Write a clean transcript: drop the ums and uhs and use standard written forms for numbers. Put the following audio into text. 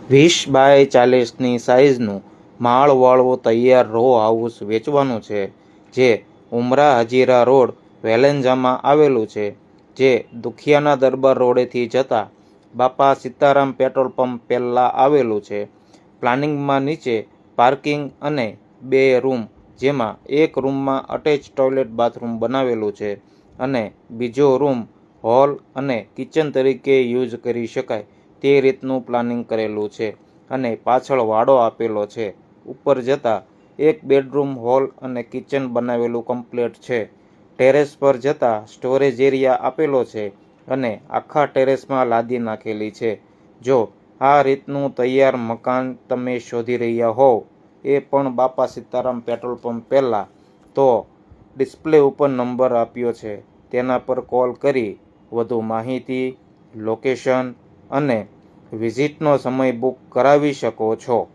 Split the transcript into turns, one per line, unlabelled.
20 by 40ની સાઇઝનું માળવાળું તૈયાર row house વેચવાનું છે, જે ઉમરા હજીરા રોડ, વેલેન્જામાં આવેલું છે, જે દુધિયાના દરબાર રોડેથી જતા બાપા સીતારામ પેટ્રોલ પંપ પહેલા આવેલું છે. પ્લાનિંગમાં નીચે પાર્કિંગ અને 2 રૂમ, જેમાં એક રૂમમાં અટેચ ટોયલેટ બાથરૂમ બનાવેલું છે અને બીજો રૂમ હોલ અને કિચન તરીકે યુઝ કરી શકાય તે રીતનું પ્લાનિંગ કરેલું છે અને પાછળ વાડો આપેલો છે. ઉપર જતા એક બેડરૂમ, હોલ અને કિચન બનાવેલું કમ્પ્લીટ છે. ટેરેસ પર જતા સ્ટોરેજ એરિયા આપેલો છે અને આખા ટેરેસમાં લાદી નાખેલી છે. જો આ રીતનું તૈયાર મકાન તમે શોધી રહ્યા હોવ, એ પણ બાપા સીતારામ પેટ્રોલ પંપ પહેલા, તો ડિસ્પ્લે ઉપર નંબર આપ્યો છે, તેના પર કોલ કરી વધુ માહિતી, લોકેશન અને વિઝિટનો સમય બુક કરાવી શકો છો.